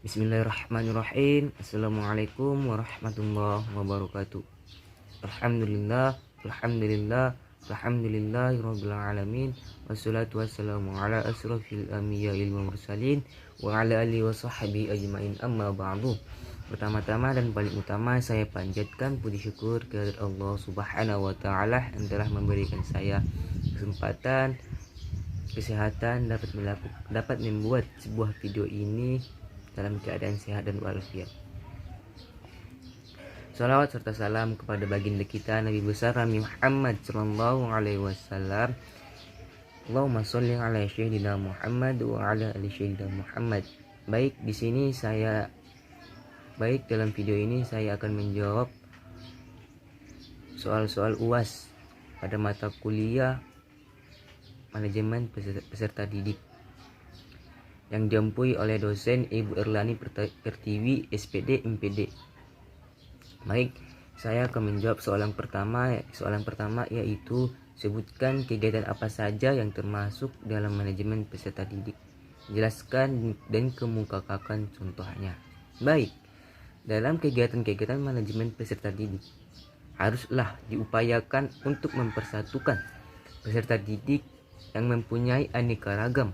Bismillahirrahmanirrahim. Assalamualaikum warahmatullahi wabarakatuh. Alhamdulillah, alhamdulillah, alhamdulillahirabbil alamin. Wassalatu wassalamu ala asrofil anbiya'il mursalin wa ala alihi wa sahbihi ajmain, amma ba'du. Pertama-tama dan paling utama saya panjatkan puji syukur kepada Allah Subhanahu wa taala yang telah memberikan saya kesempatan, kesehatan dapat membuat sebuah video ini dalam keadaan sehat dan walafiat. Salawat serta salam kepada baginda kita Nabi besar Nabi Muhammad sallallahu alaihi wasallam. Allahumma sholli ala sayyidina Muhammad wa ala ali sayyidina Muhammad. Dalam video ini saya akan menjawab soal-soal UAS pada mata kuliah manajemen peserta didik yang diampui oleh dosen Ibu Erlani Pertiwi, SPD, MPD. Baik, saya akan menjawab soalan pertama. Soalan pertama yaitu sebutkan kegiatan apa saja yang termasuk dalam manajemen peserta didik. Jelaskan dan kemukakan contohnya. Baik, dalam kegiatan-kegiatan manajemen peserta didik haruslah diupayakan untuk mempersatukan peserta didik yang mempunyai aneka ragam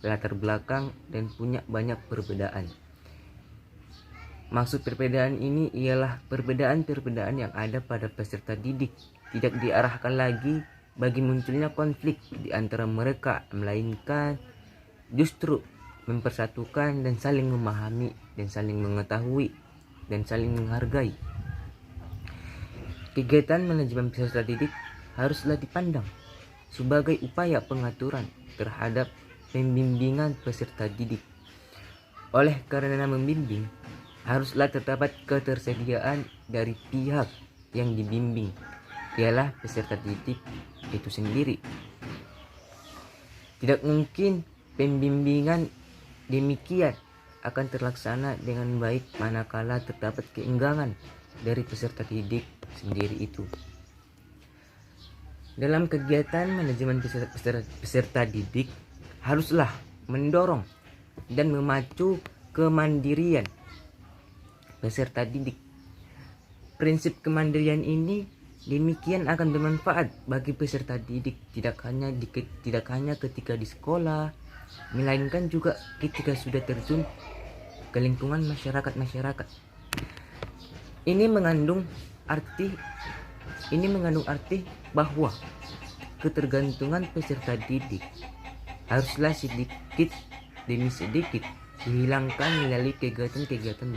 latar belakang dan punya banyak perbedaan. Maksud perbedaan ini ialah perbedaan-perbedaan yang ada pada peserta didik tidak diarahkan lagi bagi munculnya konflik di antara mereka, melainkan justru mempersatukan dan saling memahami dan saling mengetahui dan saling menghargai. Kegiatan manajemen peserta didik haruslah dipandang sebagai upaya pengaturan terhadap pembimbingan peserta didik. Oleh karena membimbing, haruslah terdapat ketersediaan dari pihak yang dibimbing, ialah peserta didik itu sendiri. Tidak mungkin pembimbingan demikian akan terlaksana dengan baik manakala terdapat keengganan dari peserta didik sendiri itu. Dalam kegiatan manajemen peserta didik haruslah mendorong dan memacu kemandirian peserta didik. Prinsip kemandirian ini demikian akan bermanfaat bagi peserta didik tidak hanya ketika di sekolah, melainkan juga ketika sudah terjun ke lingkungan masyarakat. Ini mengandung arti bahwa ketergantungan peserta didik haruslah sedikit demi sedikit dihilangkan melalui kegiatan-kegiatan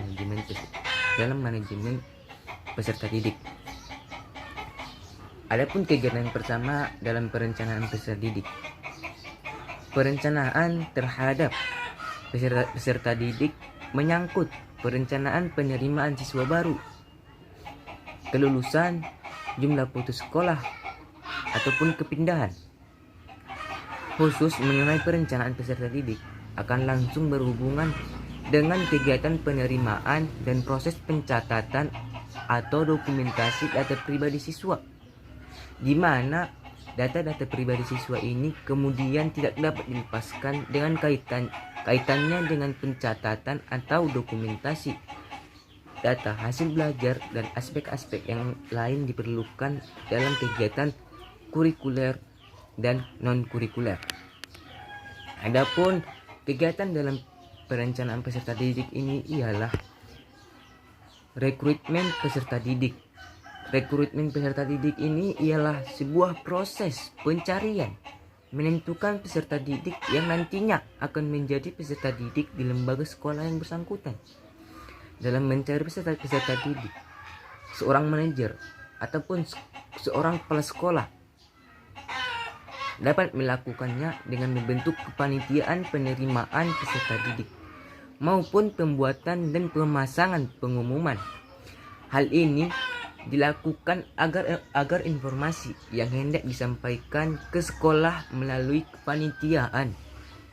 manajemen peserta didik. Adapun kegiatan yang pertama dalam perencanaan peserta didik. Perencanaan terhadap peserta didik menyangkut perencanaan penerimaan siswa baru, kelulusan, jumlah putus sekolah, ataupun kepindahan. Khusus mengenai perencanaan peserta didik akan langsung berhubungan dengan kegiatan penerimaan dan proses pencatatan atau dokumentasi data pribadi siswa, di mana data-data pribadi siswa ini kemudian tidak dapat dilepaskan dengan kaitannya dengan pencatatan atau dokumentasi data hasil belajar dan aspek-aspek yang lain diperlukan dalam kegiatan kurikuler dan non-kurikuler. Adapun kegiatan dalam perencanaan peserta didik ini ialah rekrutmen peserta didik. Rekrutmen peserta didik ini ialah sebuah proses pencarian menentukan peserta didik yang nantinya akan menjadi peserta didik di lembaga sekolah yang bersangkutan. Dalam mencari peserta didik, seorang manajer ataupun seorang kepala sekolah dapat melakukannya dengan membentuk kepanitiaan penerimaan peserta didik maupun pembuatan dan pemasangan pengumuman. Hal ini dilakukan agar informasi yang hendak disampaikan ke sekolah melalui kepanitiaan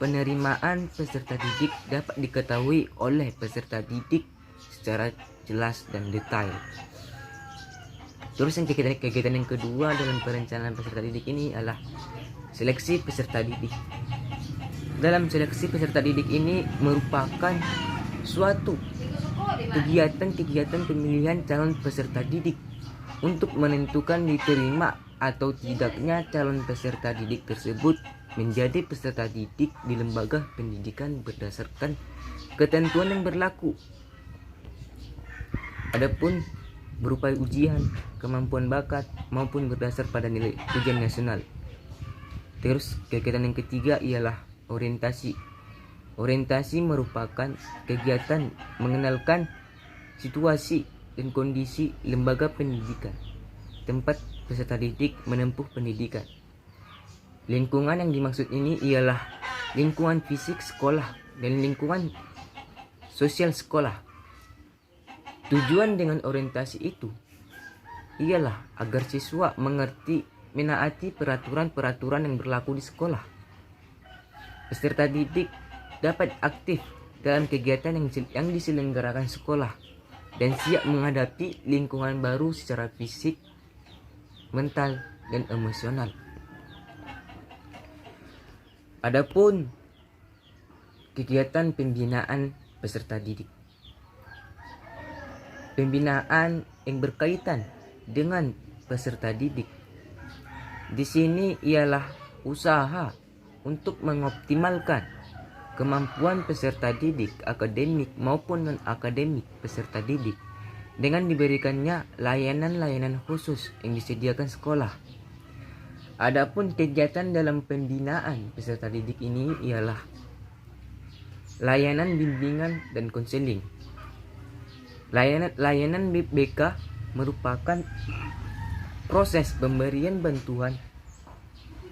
penerimaan peserta didik dapat diketahui oleh peserta didik secara jelas dan detail. Terus yang kegiatan yang kedua dalam perencanaan peserta didik ini adalah seleksi peserta didik. Dalam seleksi peserta didik ini merupakan suatu kegiatan-kegiatan pemilihan calon peserta didik untuk menentukan diterima atau tidaknya calon peserta didik tersebut menjadi peserta didik di lembaga pendidikan berdasarkan ketentuan yang berlaku. Adapun berupa ujian, kemampuan bakat maupun berdasar pada nilai ujian nasional. Terus kegiatan yang ketiga ialah orientasi. Orientasi merupakan kegiatan mengenalkan situasi dan kondisi lembaga pendidikan, tempat peserta didik menempuh pendidikan. Lingkungan yang dimaksud ini ialah lingkungan fisik sekolah dan lingkungan sosial sekolah. Tujuan dengan orientasi itu ialah agar siswa mengerti, menaati peraturan-peraturan yang berlaku di sekolah. Peserta didik dapat aktif dalam kegiatan yang diselenggarakan sekolah dan siap menghadapi lingkungan baru secara fisik, mental, dan emosional. Adapun kegiatan pembinaan peserta didik. Pembinaan yang berkaitan dengan peserta didik di sini ialah usaha untuk mengoptimalkan kemampuan peserta didik akademik maupun non-akademik peserta didik dengan diberikannya layanan-layanan khusus yang disediakan sekolah. Adapun kegiatan dalam pembinaan peserta didik ini ialah layanan bimbingan dan konseling. Layanan BK merupakan proses pemberian bantuan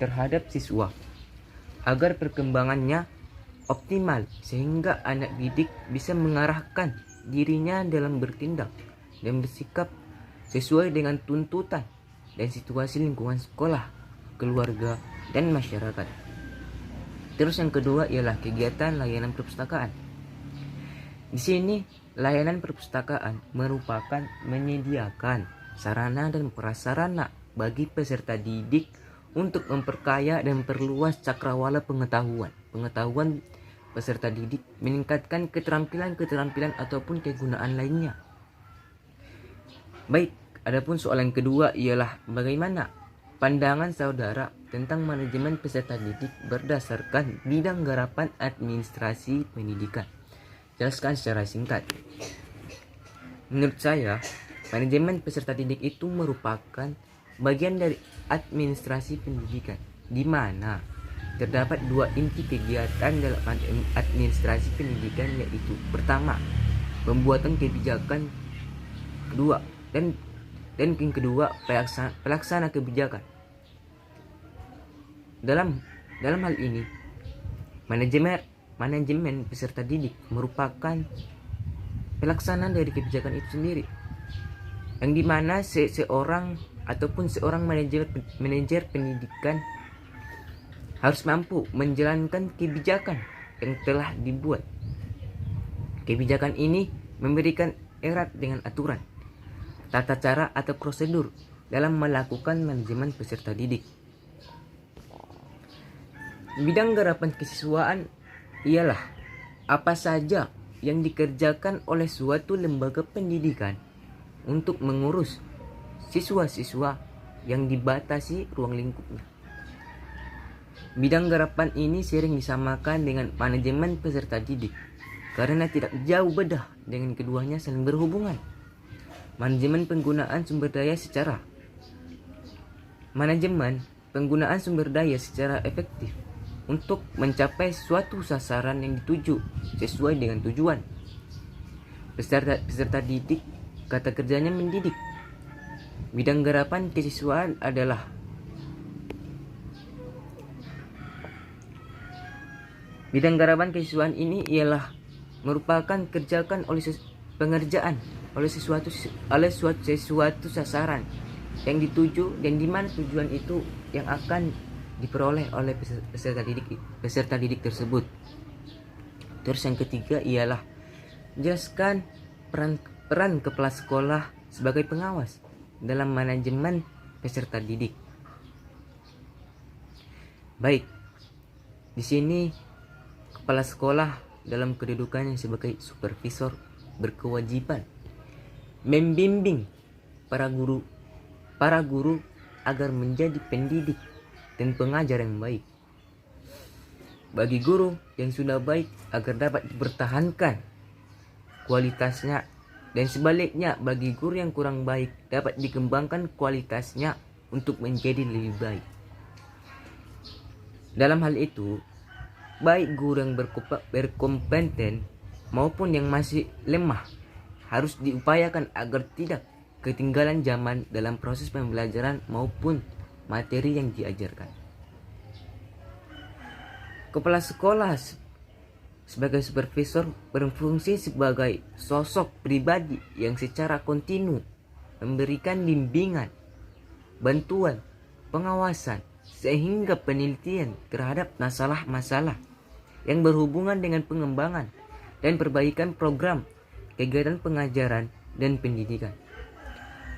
terhadap siswa agar perkembangannya optimal sehingga anak didik bisa mengarahkan dirinya dalam bertindak dan bersikap sesuai dengan tuntutan dan situasi lingkungan sekolah, keluarga, dan masyarakat. Terus yang kedua ialah kegiatan layanan perpustakaan. Di sini layanan perpustakaan merupakan menyediakan sarana dan prasarana bagi peserta didik untuk memperkaya dan perluas cakrawala pengetahuan peserta didik, meningkatkan keterampilan ataupun kegunaan lainnya. Baik, adapun soal yang kedua ialah bagaimana pandangan saudara tentang manajemen peserta didik berdasarkan bidang garapan administrasi pendidikan. Jelaskan secara singkat. Menurut saya, manajemen peserta didik itu merupakan bagian dari administrasi pendidikan, di mana terdapat dua inti kegiatan dalam administrasi pendidikan, yaitu pertama, pembuatan kebijakan, kedua dan yang kedua pelaksana kebijakan. Dalam hal ini, manajemen peserta didik merupakan pelaksanaan dari kebijakan itu sendiri, yang dimana seorang manajer pendidikan harus mampu menjalankan kebijakan yang telah dibuat. Kebijakan ini memberikan erat dengan aturan, tata cara atau prosedur dalam melakukan manajemen peserta didik. Bidang garapan kesiswaan ialah apa saja yang dikerjakan oleh suatu lembaga pendidikan untuk mengurus siswa-siswa yang dibatasi ruang lingkupnya. Bidang garapan ini sering disamakan dengan manajemen peserta didik karena tidak jauh beda dengan keduanya saling berhubungan. Manajemen penggunaan sumber daya secara efektif untuk mencapai suatu sasaran yang dituju sesuai dengan tujuan. Peserta didik kata kerjanya mendidik. Bidang garapan kesiswaan adalah ini ialah merupakan kerjakan oleh sesuatu sasaran yang dituju dan di mana tujuan itu yang akan diperoleh oleh peserta didik tersebut. Terus yang ketiga ialah menjelaskan peran kepala sekolah sebagai pengawas dalam manajemen peserta didik. Baik, di sini kepala sekolah dalam kedudukannya sebagai supervisor berkewajiban membimbing para guru agar menjadi pendidik dan pengajar yang baik. Bagi guru yang sudah baik agar dapat dipertahankan kualitasnya, dan sebaliknya bagi guru yang kurang baik dapat dikembangkan kualitasnya untuk menjadi lebih baik. Dalam hal itu, baik guru yang berkompeten maupun yang masih lemah harus diupayakan agar tidak ketinggalan zaman dalam proses pembelajaran maupun materi yang diajarkan. Kepala sekolah sebagai supervisor berfungsi sebagai sosok pribadi yang secara kontinu memberikan bimbingan, bantuan, pengawasan, sehingga penelitian terhadap masalah-masalah yang berhubungan dengan pengembangan dan perbaikan program, kegiatan pengajaran, dan pendidikan.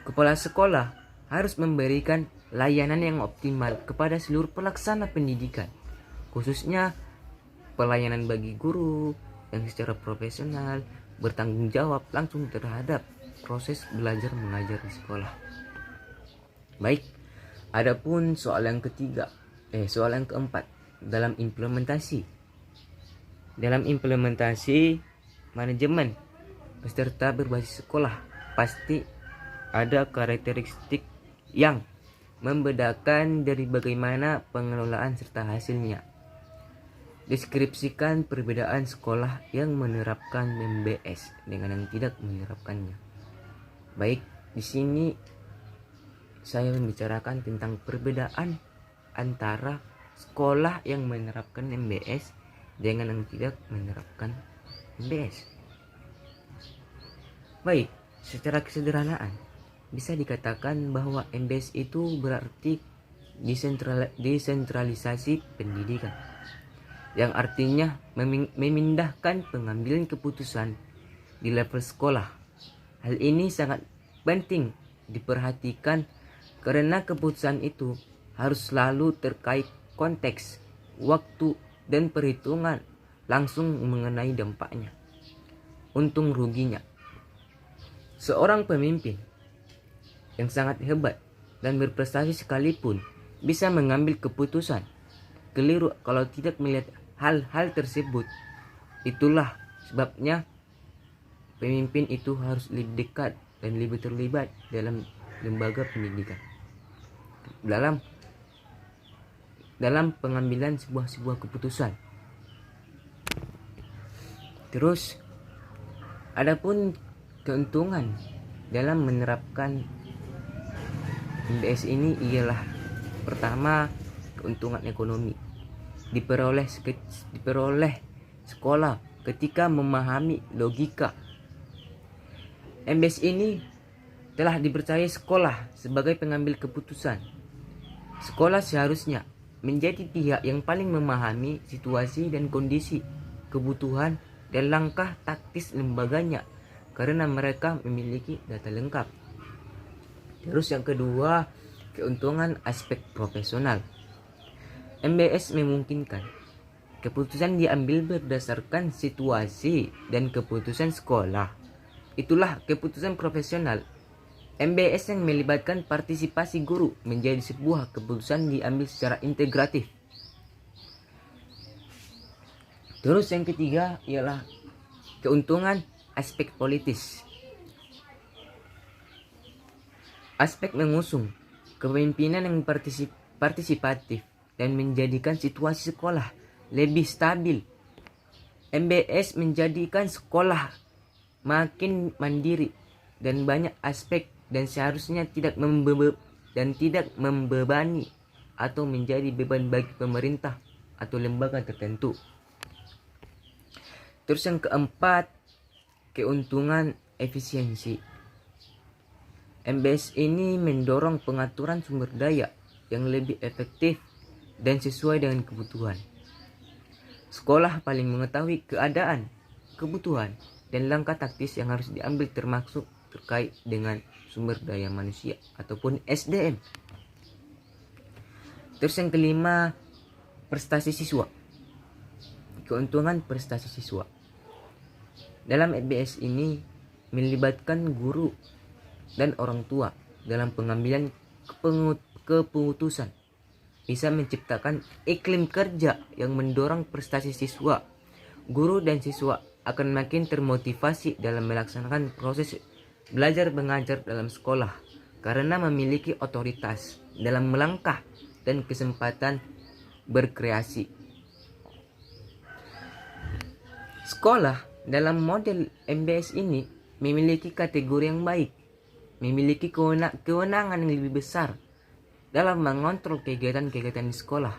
Kepala sekolah harus memberikan layanan yang optimal kepada seluruh pelaksana pendidikan, khususnya pelayanan bagi guru yang secara profesional bertanggung jawab langsung terhadap proses belajar mengajar di sekolah. Baik, adapun soal yang keempat dalam implementasi. Dalam implementasi manajemen peserta berbasis sekolah pasti ada karakteristik yang membedakan dari bagaimana pengelolaan serta hasilnya. Deskripsikan perbedaan sekolah yang menerapkan MBS dengan yang tidak menerapkannya. Baik, di sini saya membicarakan tentang perbedaan antara sekolah yang menerapkan MBS dengan yang tidak menerapkan MBS. Baik, secara kesederhanaan bisa dikatakan bahwa MBS itu berarti desentralisasi pendidikan, yang artinya memindahkan pengambilan keputusan di level sekolah. Hal ini sangat penting diperhatikan karena keputusan itu harus selalu terkait konteks, waktu, dan perhitungan langsung mengenai dampaknya, untung ruginya. Seorang pemimpin yang sangat hebat dan berprestasi sekalipun bisa mengambil keputusan keliru kalau tidak melihat hal-hal tersebut. Itulah sebabnya pemimpin itu harus lebih dekat dan lebih terlibat dalam lembaga pendidikan, dalam pengambilan sebuah keputusan. Terus, adapun keuntungan dalam menerapkan MBS ini ialah pertama, keuntungan ekonomi diperoleh sekolah ketika memahami logika. MBS ini telah dipercaya sekolah sebagai pengambil keputusan. Sekolah seharusnya menjadi pihak yang paling memahami situasi dan kondisi, kebutuhan, dan langkah taktis lembaganya karena mereka memiliki data lengkap. Terus yang kedua, keuntungan aspek profesional. MBS memungkinkan keputusan diambil berdasarkan situasi dan keputusan sekolah. Itulah keputusan profesional. MBS yang melibatkan partisipasi guru menjadi sebuah keputusan diambil secara integratif. Terus yang ketiga ialah keuntungan aspek politis. Aspek mengusung kepemimpinan yang partisipatif dan menjadikan situasi sekolah lebih stabil. MBS menjadikan sekolah makin mandiri dan banyak aspek dan seharusnya tidak membebani atau menjadi beban bagi pemerintah atau lembaga tertentu. Terus yang keempat, keuntungan efisiensi. MBS ini mendorong pengaturan sumber daya yang lebih efektif dan sesuai dengan kebutuhan. Sekolah paling mengetahui keadaan, kebutuhan, dan langkah taktis yang harus diambil termasuk terkait dengan sumber daya manusia ataupun SDM. Terus yang kelima, prestasi siswa. keuntungan prestasi siswa. Dalam MBS ini melibatkan guru dan orang tua dalam pengambilan keputusan, bisa menciptakan iklim kerja yang mendorong prestasi siswa. Guru dan siswa akan makin termotivasi dalam melaksanakan proses belajar mengajar dalam sekolah karena memiliki otoritas dalam melangkah dan kesempatan berkreasi. Sekolah dalam model MBS ini memiliki kategori yang baik, memiliki kewenangan yang lebih besar dalam mengontrol kegiatan-kegiatan di sekolah.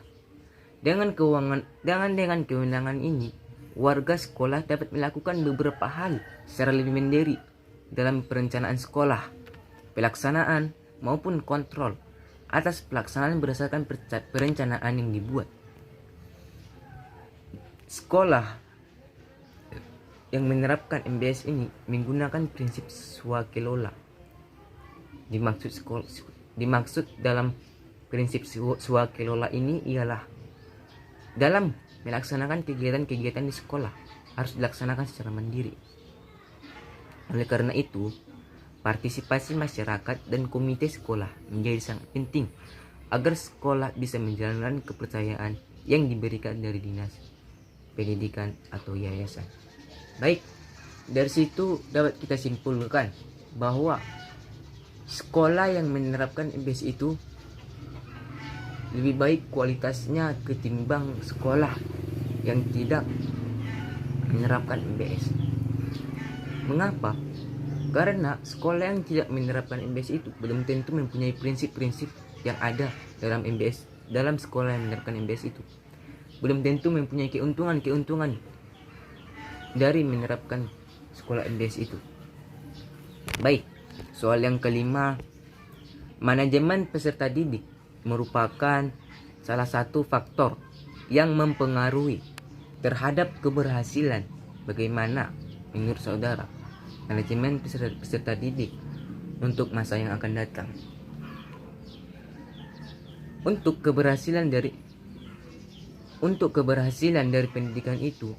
Dengan kewenangan ini, warga sekolah dapat melakukan beberapa hal secara lebih mandiri dalam perencanaan sekolah, pelaksanaan maupun kontrol atas pelaksanaan berdasarkan perencanaan yang dibuat. Sekolah yang menerapkan MBS ini menggunakan prinsip swakelola. Dimaksud dalam prinsip swakelola ini ialah dalam melaksanakan kegiatan-kegiatan di sekolah harus dilaksanakan secara mandiri. Oleh karena itu, partisipasi masyarakat dan komite sekolah menjadi sangat penting agar sekolah bisa menjalankan kepercayaan yang diberikan dari dinas pendidikan atau yayasan. Baik, dari situ dapat kita simpulkan bahwa sekolah yang menerapkan MBS itu lebih baik kualitasnya ketimbang sekolah yang tidak menerapkan MBS. Mengapa? Karena sekolah yang tidak menerapkan MBS itu belum tentu mempunyai prinsip-prinsip yang ada dalam MBS. Dalam sekolah yang menerapkan MBS itu belum tentu mempunyai keuntungan dari menerapkan sekolah MBS itu. Baik, soal yang kelima, manajemen peserta didik merupakan salah satu faktor yang mempengaruhi terhadap keberhasilan. Bagaimana menurut saudara manajemen peserta didik untuk masa yang akan datang? Untuk keberhasilan dari pendidikan itu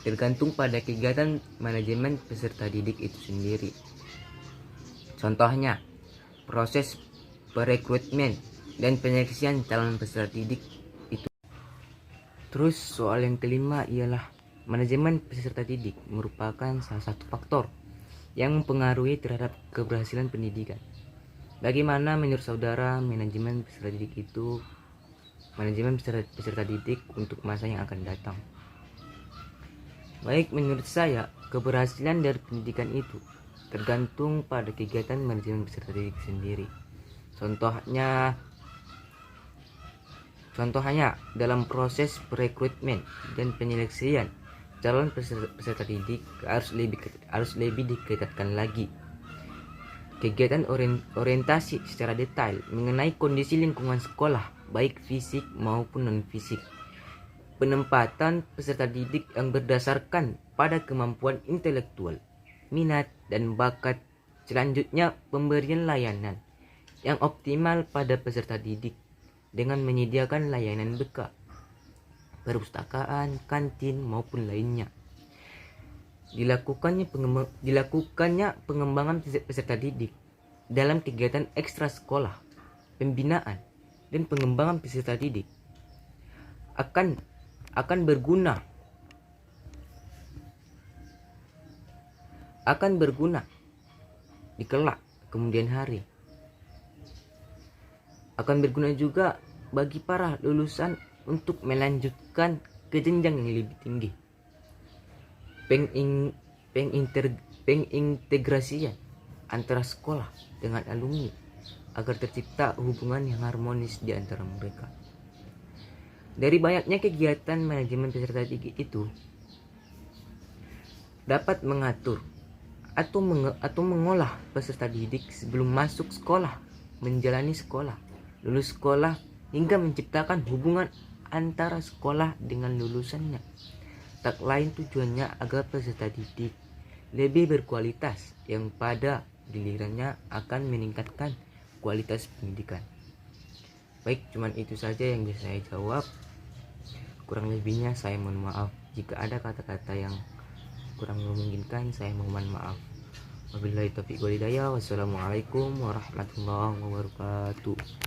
tergantung pada kegiatan manajemen peserta didik itu sendiri. Contohnya, proses perekrutmen dan penyeleksian calon peserta didik itu. Terus soal yang kelima ialah manajemen peserta didik merupakan salah satu faktor yang mempengaruhi terhadap keberhasilan pendidikan. Bagaimana menurut saudara manajemen peserta didik untuk masa yang akan datang? Baik, menurut saya keberhasilan dari pendidikan itu tergantung pada kegiatan manajemen peserta didik sendiri. Contohnya dalam proses perekrutmen dan penyeleksian calon peserta didik harus lebih diketatkan lagi. Kegiatan orientasi secara detail mengenai kondisi lingkungan sekolah, baik fisik maupun non-fisik. Penempatan peserta didik yang berdasarkan pada kemampuan intelektual, minat, dan bakat. Selanjutnya, pemberian layanan yang optimal pada peserta didik dengan menyediakan layanan BK, perpustakaan, kantin, maupun lainnya. Dilakukannya pengembangan peserta didik dalam kegiatan ekstra sekolah, pembinaan, dan pengembangan peserta didik akan berguna di kelak kemudian hari. Akan berguna juga bagi para lulusan untuk melanjutkan ke jenjang yang lebih tinggi. Pengintegrasian antara sekolah dengan alumni agar tercipta hubungan yang harmonis di antara mereka. Dari banyaknya kegiatan manajemen peserta didik itu dapat mengatur atau mengolah peserta didik sebelum masuk sekolah, menjalani sekolah, lulus sekolah, hingga menciptakan hubungan antara sekolah dengan lulusannya. Tak lain tujuannya agar peserta didik lebih berkualitas yang pada gilirannya akan meningkatkan kualitas pendidikan. Baik, cuman itu saja yang bisa saya jawab. Kurang lebihnya saya mohon maaf. Jika ada kata-kata yang kurang memungkinkan, saya mohon maaf. Wabillahi taufiq wal hidayah. Wassalamualaikum warahmatullahi wabarakatuh.